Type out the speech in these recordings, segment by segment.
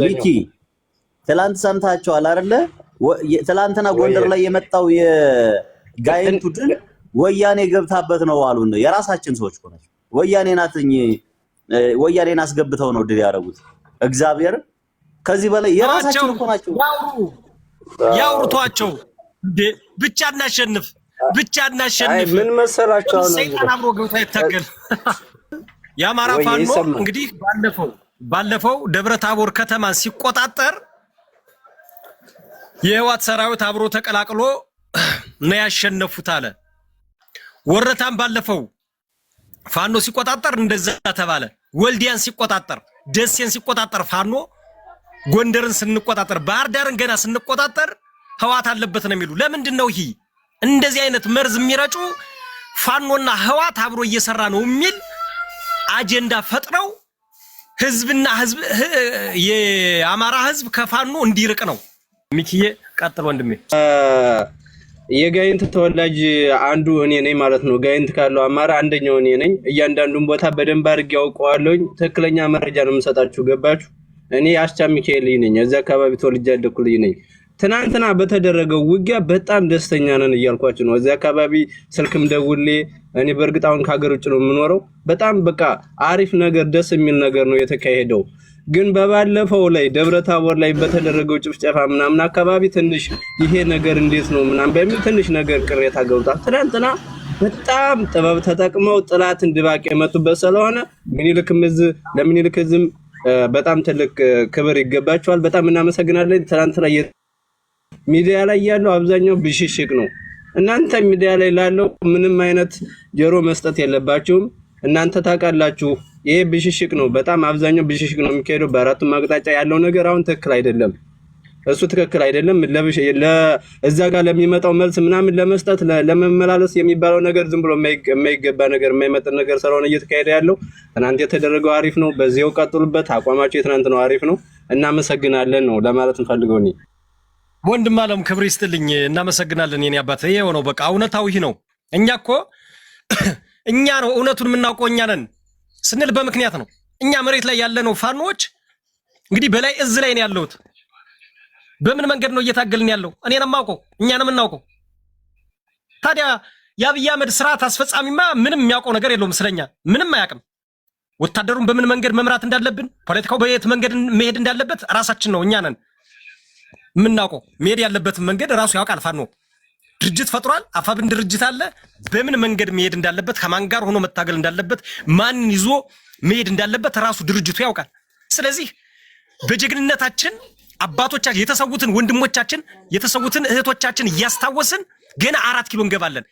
ሚኪ ትላንት ሰምታችኋል አይደለ? ትላንትና ጎንደር ላይ የመጣው የጋይንቱ ድል ወያኔ ገብታበት ነው አሉን። የራሳችን ሰዎች ሆነው ወያኔ ናትኝ ወያኔን አስገብተው ነው ድል ያደረጉት። እግዚአብሔር ከዚህ በላይ የራሳችን እኮ ናቸው። ያውሩቷቸው ብቻ እናሸንፍ ምን መሰላችሁ ነው ሰይጣን አብሮ ገብቶ ይታገል። የአማራ ፋኖ እንግዲህ ባለፈው ደብረ ታቦር ከተማን ሲቆጣጠር የህዋት ሰራዊት አብሮ ተቀላቅሎ ነው ያሸነፉት አለ። ወረታም ባለፈው ፋኖ ሲቆጣጠር እንደዛ ተባለ። ወልዲያን ሲቆጣጠር፣ ደሴን ሲቆጣጠር ፋኖ ጎንደርን ስንቆጣጠር፣ ባህር ዳርን ገና ስንቆጣጠር ህዋት አለበት ነው የሚሉ። ለምንድን ነው ይሄ እንደዚህ አይነት መርዝ የሚረጩ ፋኖና ህዋት አብሮ እየሰራ ነው የሚል አጀንዳ ፈጥረው ህዝብና ህዝብ የአማራ ህዝብ ከፋኖ እንዲርቅ ነው። ሚኪዬ ቀጥል ወንድሜ። የጋይንት ተወላጅ አንዱ እኔ ነኝ ማለት ነው። ጋይንት ካለው አማራ አንደኛው እኔ ነኝ። እያንዳንዱን ቦታ በደንብ አድርጌ አውቀዋለሁ። ትክክለኛ መረጃ ነው የምሰጣችሁ። ገባችሁ? እኔ አስቻ ሚካኤል ነኝ። እዛ አካባቢ ተወልጄ ያደኩ ልጅ ነኝ። ትናንትና በተደረገው ውጊያ በጣም ደስተኛ ነን እያልኳችሁ ነው። እዛ አካባቢ ስልክም ደውሌ እኔ በእርግጥ አሁን ከሀገር ውጭ ነው የምኖረው። በጣም በቃ አሪፍ ነገር ደስ የሚል ነገር ነው የተካሄደው። ግን በባለፈው ላይ ደብረ ታቦር ላይ በተደረገው ጭፍጨፋ ምናምን አካባቢ ትንሽ ይሄ ነገር እንዴት ነው ምናምን በሚል ትንሽ ነገር ቅሬታ ገብቷል። ትናንትና በጣም ጥበብ ተጠቅመው ጥላትን ድባቅ የመቱበት ስለሆነ ለምኒልክ ህዝብ በጣም ትልቅ ክብር ይገባቸዋል። በጣም እናመሰግናለን። ትናንትና ሚዲያ ላይ ያለው አብዛኛው ብሽሽቅ ነው። እናንተ ሚዲያ ላይ ላለው ምንም አይነት ጆሮ መስጠት የለባችሁም። እናንተ ታውቃላችሁ ይሄ ብሽሽቅ ነው። በጣም አብዛኛው ብሽሽቅ ነው የሚካሄደው። በአራቱም አቅጣጫ ያለው ነገር አሁን ትክክል አይደለም። እሱ ትክክል አይደለም። እዛ ጋር ለሚመጣው መልስ ምናምን ለመስጠት ለመመላለስ የሚባለው ነገር ዝም ብሎ የማይገባ ነገር የማይመጥን ነገር ስለሆነ እየተካሄደ ያለው። ትናንት የተደረገው አሪፍ ነው። በዚያው ቀጥሉበት። አቋማችሁ የትናንት ነው አሪፍ ነው። እናመሰግናለን ነው ለማለት እንፈልገው ነው። ወንድም አለም ክብር ይስጥልኝ። እናመሰግናለን የኔ አባት። ይሄው ነው በቃ እውነታው ይሄ ነው። እኛ ነው እውነቱን የምናውቀው እኛ ነን ስንል በምክንያት ነው። እኛ መሬት ላይ ያለነው ፋኖዎች እንግዲህ በላይ እዝ ላይ ነው ያለውት። በምን መንገድ ነው እየታገልን ያለው? እኔንም የማውቀው እኛንም እናውቀው። ታዲያ የአብይ አህመድ ስርዓት አስፈጻሚማ ምንም የሚያውቀው ነገር የለውም። ስለኛ ምንም አያውቅም። ወታደሩን በምን መንገድ መምራት እንዳለብን፣ ፖለቲካው በየት መንገድ መሄድ እንዳለበት ራሳችን ነው እኛ ነን የምናውቀው። መሄድ ያለበትን መንገድ ራሱ ያውቃል። ፋኖ ድርጅት ፈጥሯል። አፋብን ድርጅት አለ። በምን መንገድ መሄድ እንዳለበት፣ ከማን ጋር ሆኖ መታገል እንዳለበት፣ ማን ይዞ መሄድ እንዳለበት ራሱ ድርጅቱ ያውቃል። ስለዚህ በጀግንነታችን አባቶቻችን የተሰዉትን ወንድሞቻችን የተሰዉትን እህቶቻችን እያስታወስን ገና 4 ኪሎ እንገባለን።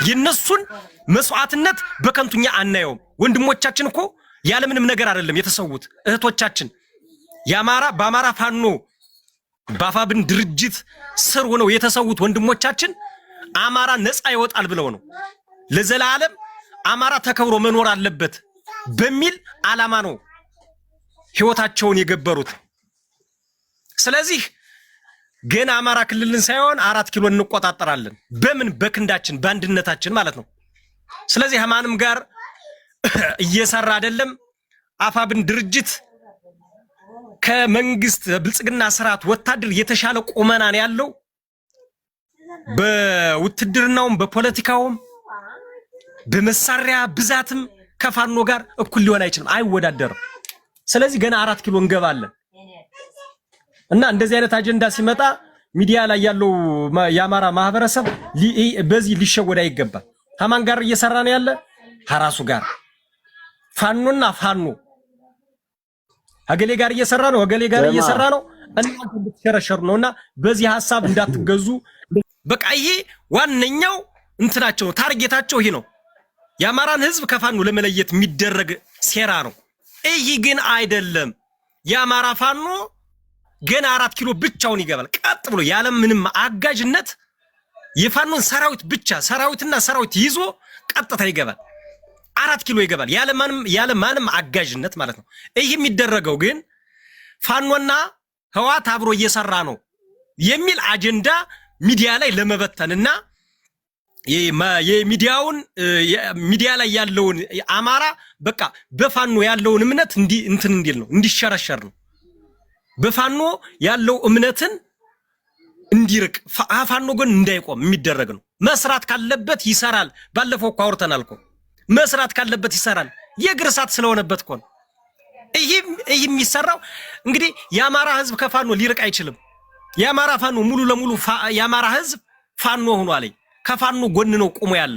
የነሱን መስዋዕትነት በከንቱኛ አናየውም። ወንድሞቻችን እኮ ያለምንም ነገር አይደለም የተሰዉት እህቶቻችን በአማራ ፋኖ በአፋብን ድርጅት ስር ሆነው የተሰዉት ወንድሞቻችን አማራ ነፃ ይወጣል ብለው ነው ለዘላለም አማራ ተከብሮ መኖር አለበት በሚል ዓላማ ነው ህይወታቸውን የገበሩት። ስለዚህ ገና አማራ ክልልን ሳይሆን 4 ኪሎ እንቆጣጠራለን። በምን በክንዳችን በአንድነታችን ማለት ነው። ስለዚህ ማንም ጋር እየሰራ አይደለም። አፋብን ድርጅት ከመንግስት ብልጽግና ስርዓት ወታደር የተሻለ ቁመናን ያለው በውትድርናውም በፖለቲካውም በመሳሪያ ብዛትም ከፋኖ ጋር እኩል ሊሆን አይችልም፣ አይወዳደርም። ስለዚህ ገና 4 ኪሎ እንገባለን እና እንደዚህ አይነት አጀንዳ ሲመጣ ሚዲያ ላይ ያለው የአማራ ማህበረሰብ በዚህ ሊሸወድ አይገባም። ከማን ጋር እየሰራ ነው ያለ? ከራሱ ጋር ፋኖና ፋኖ አገሌ ጋር እየሰራ ነው፣ አገሌ ጋር እየሰራ ነው። እናንተ እንድትሸረሸሩ ነውና በዚህ ሐሳብ እንዳትገዙ። በቃ ይሄ ዋነኛው እንትናቸው ታርጌታቸው ይሄ ነው። የአማራን ህዝብ ከፋኖ ለመለየት የሚደረግ ሴራ ነው። ይሄ ግን አይደለም። የአማራ ፋኖ ገና 4 ኪሎ ብቻውን ይገባል። ቀጥ ብሎ ያለ ምንም አጋዥነት የፋኖን ሰራዊት ብቻ ሰራዊትና ሰራዊት ይዞ ቀጥታ ይገባል። 4 ኪሎ ይገባል ያለ ማንም አጋዥነት ማለት ነው። ይሄ የሚደረገው ግን ፋኖና ህዋት አብሮ እየሰራ ነው የሚል አጀንዳ ሚዲያ ላይ ለመበተንና ሚዲያ ላይ ያለውን አማራ በቃ በፋኖ ያለውን እምነት እንዲል ነው፣ እንዲሸረሸር ነው። በፋኖ ያለው እምነትን እንዲርቅ ፋኖ ጎን እንዳይቆም የሚደረግ ነው። መስራት ካለበት ይሰራል። ባለፈው እኮ አውርተናል እኮ መስራት ካለበት ይሰራል። የእግር እሳት ስለሆነበት እኮ ነው። ይህ የሚሰራው እንግዲህ የአማራ ህዝብ ከፋኖ ሊርቅ አይችልም። የአማራ ፋኖ ሙሉ ለሙሉ የአማራ ህዝብ ፋኖ ሆኗል። ከፋኖ ጎን ነው ቆሞ ያለ።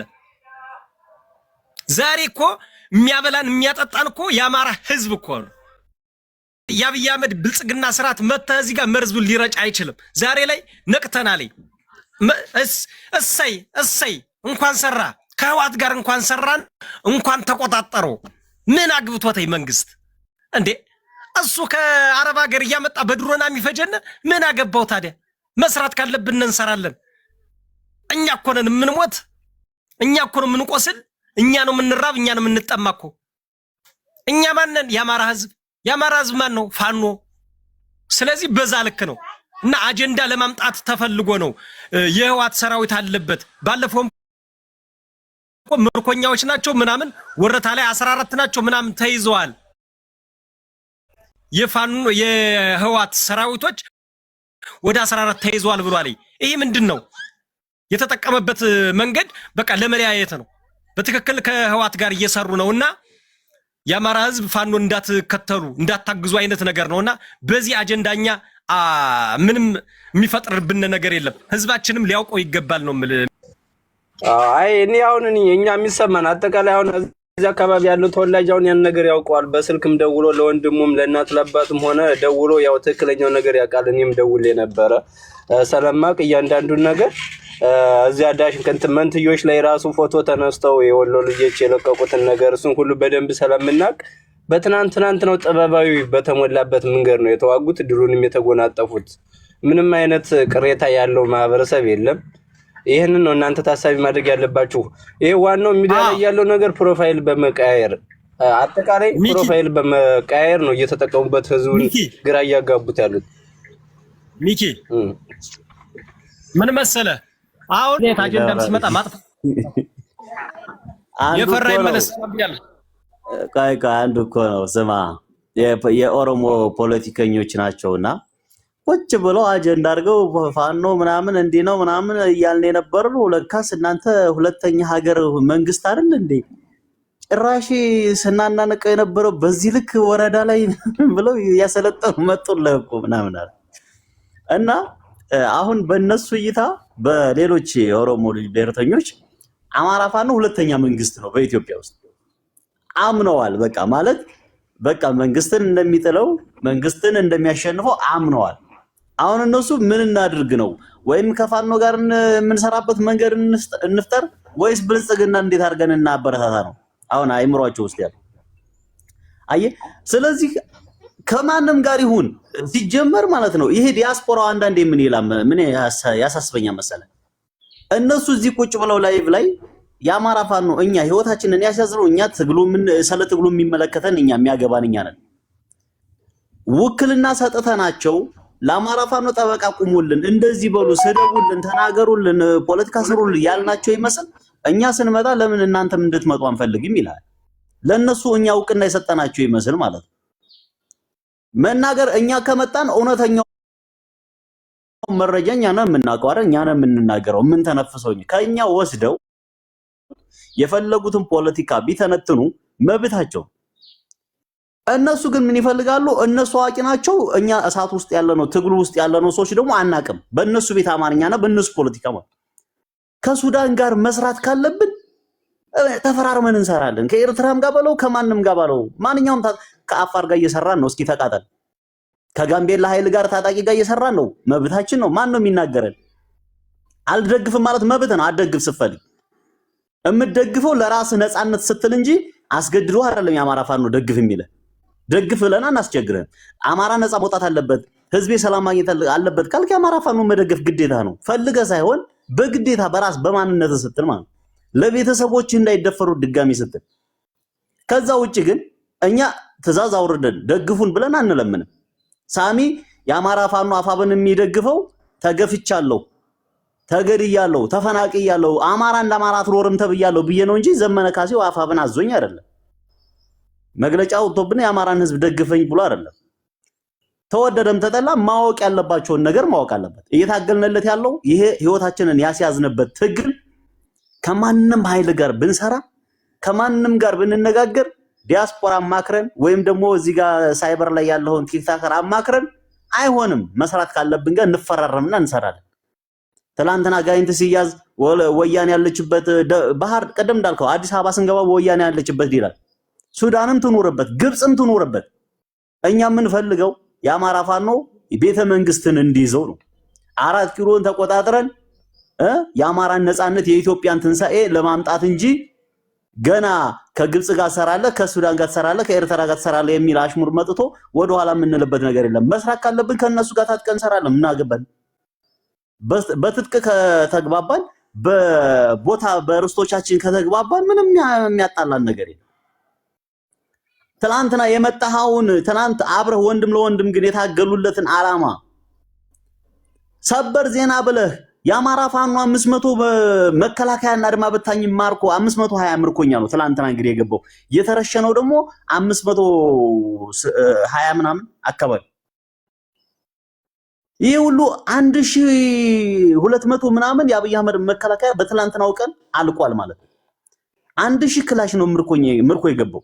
ዛሬ እኮ የሚያበላን የሚያጠጣን እኮ የአማራ ህዝብ እኮ ነው። የአብይ አህመድ ብልጽግና ስርዓት መተህ እዚህ ጋር መርዙን ሊረጭ አይችልም። ዛሬ ላይ ነቅተናል። እሰይ እንኳን ሰራ ከህዋት ጋር እንኳን ሰራን እንኳን ተቆጣጠሩ። ምን አግብቶታል መንግስት እንዴ? እሱ ከአረብ ሀገር እያመጣ በድሮና የሚፈጀን ምን አገባው ታዲያ? መስራት ካለብን እንሰራለን። እኛ እኮ ነን የምንሞት፣ እኛ እኮ ነው የምንቆስል፣ እኛ ነው የምንራብ፣ እኛ ነው የምንጠማ እኮ። እኛ ማንን? የአማራ ህዝብ ማን ነው? ፋኖ። ስለዚህ በዛ ልክ ነው እና አጀንዳ ለማምጣት ተፈልጎ ነው የህዋት ሰራዊት አለበት። ባለፈውም ምርኮኛዎች ናቸው ምናምን ወረታ ላይ 14 ናቸው ምናምን ተይዘዋል። የፋኖ የህዋት ሰራዊቶች ወደ 14 ተይዘዋል ብሏል። ይሄ ምንድነው የተጠቀመበት መንገድ? በቃ ለመለያየት ነው። በትክክል ከህዋት ጋር እየሰሩ ነውና የአማራ ህዝብ ፋኖ እንዳትከተሉ እንዳታግዙ አይነት ነገር ነውና በዚህ አጀንዳኛ ምንም የሚፈጥርብን ነገር የለም። ህዝባችንም ሊያውቀው ይገባል ነው ማለት። አይ እኛ የሚሰማን አጠቃላይ አሁን እዚህ አካባቢ ያለው ተወላጅ አሁን ያን ነገር ያውቀዋል። በስልክም ደውሎ ለወንድሙም ለእናት ለአባቱም ሆነ ደውሎ ያው ትክክለኛው ነገር ያውቃል። እኔም ደውሌ ነበረ ሰለማቅ እያንዳንዱን ነገር እዚያ ዳሽን መንትዮች ላይ ራሱ ፎቶ ተነስተው የወሎ ልጆች የለቀቁትን ነገር እሱን ሁሉ በደንብ ስለምናቅ በትናንት ነው ጥበባዊ በተሞላበት መንገድ ነው የተዋጉት። ድሩንም የተጎናጠፉት ምንም አይነት ቅሬታ ያለው ማህበረሰብ የለም። ይሄንን ነው እናንተ ታሳቢ ማድረግ ያለባችሁ። ይሄ ዋናው ሚዲያ ላይ ያለው ነገር ፕሮፋይል በመቀያየር አጠቃላይ ፕሮፋይል በመቀያየር ነው እየተጠቀሙበት ህዝቡን ግራ እያጋቡት ያሉት። ሚኪ ምን መሰለህ አሁን አጀንዳም ሲመጣ ማጥፋት የፈራ ይመለስ ያለ አንዱ እኮ ነው። ስማ የኦሮሞ ፖለቲከኞች ናቸውና ቁጭ ብለው አጀንዳ አድርገው ፋኖ ምናምን እንዲህ ነው ምናምን እያልን የነበረው ለካስ እናንተ ሁለተኛ ሀገር መንግስት አይደል እንዴ? ጭራሽ ስናናነቀው የነበረው በዚህ ልክ ወረዳ ላይ ብለው ያሰለጠኑ መጡልህ እኮ ምናምን አለ እና አሁን በእነሱ እይታ በሌሎች የኦሮሞ ብሔርተኞች አማራ ፋኖ ሁለተኛ መንግስት ነው በኢትዮጵያ ውስጥ አምነዋል። በቃ ማለት በቃ መንግስትን እንደሚጥለው መንግስትን እንደሚያሸንፈው አምነዋል። አሁን እነሱ ምን እናድርግ ነው? ወይም ከፋኖ ጋር የምንሰራበት መንገድ እንፍጠር ወይስ ብልጽግና እንዴት አድርገን እናበረታታ ነው አሁን አይምሯቸው ውስጥ ያለው። አየህ፣ ስለዚህ ከማንም ጋር ይሁን ሲጀመር ማለት ነው ይሄ ዲያስፖራው አንዳንዴ ምን ይላል ምን ያሳስበኛል መሰለህ? እነሱ እዚህ ቁጭ ብለው ላይቭ ላይ የአማራ ፋኖ እኛ ህይወታችንን ያሻዝነው እኛ ስለ ትግሉ የሚመለከተን እኛ የሚያገባን እኛ ነን። ውክልና ሰጥተናቸው ለአማራ ፋኖ ጠበቃ ቁሙልን፣ እንደዚህ በሉ፣ ስደቡልን፣ ተናገሩልን፣ ፖለቲካ ስሩልን ያልናቸው ይመስል እኛ ስንመጣ ለምን እናንተም እንድትመጡ አንፈልግም ይላል። ለነሱ እኛ ውክልና የሰጠናቸው ይመስል ማለት ነው። መናገር እኛ ከመጣን እውነተኛው መረጃ እኛ ነን የምናውቀው አይደል? እኛ ነን የምንናገረው የምንተነፍሰው። ከኛ ወስደው የፈለጉትን ፖለቲካ ቢተነትኑ መብታቸው። እነሱ ግን ምን ይፈልጋሉ? እነሱ አዋቂ ናቸው። እኛ እሳት ውስጥ ያለነው ትግሉ ውስጥ ያለነው ሰዎች ደግሞ አናቅም። በእነሱ ቤት አማርኛና በእነሱ ፖለቲካ ማለት ከሱዳን ጋር መስራት ካለብን ተፈራርመን እንሰራለን። ከኤርትራም ጋር ባለው ከማንም ጋር ባለው ማንኛውም ከአፋር ጋር እየሰራን ነው። እስኪ ተቃጠል። ከጋምቤላ ኃይል ጋር ታጣቂ ጋር እየሰራን ነው። መብታችን ነው። ማን ነው የሚናገረን? አልደግፍም ማለት መብት ነው። አትደግፍ ስትፈልግ የምትደግፈው ለራስ ነፃነት ስትል እንጂ አስገድዶ አይደለም። የአማራ ፋኖ ደግፍ የሚለ ደግፍ ብለና እናስቸግረን። አማራ ነፃ መውጣት አለበት፣ ህዝቤ ሰላም ማግኘት አለበት ካልክ የአማራ ፋኖ መደገፍ ግዴታ ነው። ፈልገ ሳይሆን በግዴታ በራስ በማንነት ስትል ማለት ለቤተሰቦች እንዳይደፈሩ ድጋሚ ስትል። ከዛ ውጪ ግን እኛ ትእዛዝ አውርደን ደግፉን ብለን አንለምንም። ሳሚ የአማራ ፋኖ አፋብን የሚደግፈው ተገፍቻለሁ፣ ተገድያለሁ፣ ተፈናቅያለሁ፣ አማራ እንደ አማራ አትኖርም ተብያለሁ ብዬ ነው እንጂ ዘመነ ካሴው አፋብን አዞኝ አይደለም። መግለጫው ወጥቶብን የአማራን ህዝብ ደግፈኝ ብሎ አይደለም። ተወደደም ተጠላ ማወቅ ያለባቸውን ነገር ማወቅ አለበት። እየታገልንለት ያለው ይሄ ህይወታችንን ያስያዝንበት ትግል ከማንም ኃይል ጋር ብንሰራ ከማንም ጋር ብንነጋገር ዲያስፖራ አማክረን ወይም ደግሞ እዚህ ጋር ሳይበር ላይ ያለውን ቲክታከር አማክረን አይሆንም። መስራት ካለብን ጋር እንፈራረምና እንሰራለን። ትላንትና ጋይንት ሲያዝ ወያኔ ያለችበት ባህር ቀደም እንዳልከው አዲስ አበባ ስንገባ ወያኔ ያለችበት ይላል። ሱዳንም ትኖርበት ግብጽም ትኖርበት። እኛ የምንፈልገው የአማራ ፋኖ ቤተ መንግስትን እንዲይዘው ነው። 4 ኪሎን ተቆጣጥረን የአማራን ነፃነት የኢትዮጵያን ትንሳኤ ለማምጣት እንጂ ገና ከግብጽ ጋር ሰራለ ከሱዳን ጋር ሰራለ ከኤርትራ ጋር ሰራለ የሚል አሽሙር መጥቶ ወደ ኋላ የምንልበት ነገር የለም። መስራት ካለብን ከነሱ ጋር ታጥቀን ሰራለን። ምናገባን በትጥቅ ከተግባባን በቦታ በርስቶቻችን ከተግባባን ምንም የሚያጣላን ነገር የለም። ትላንትና የመጣኸውን ትላንት አብረህ ወንድም ለወንድም ግን የታገሉለትን አላማ ሰበር ዜና ብለህ የአማራ ፋኖ 500 መከላከያና አድማ በታኝ ማርኮ 520 ምርኮኛ ነው ትላንትና እንግዲህ የገባው። የተረሸነው ደግሞ 520 ምናምን አካባቢ። ይሄ ሁሉ 1200 ምናምን የአብይ አህመድ መከላከያ በትላንትናው ቀን አልቋል ማለት ነው። 1000 ክላሽ ነው ምርኮ የገባው።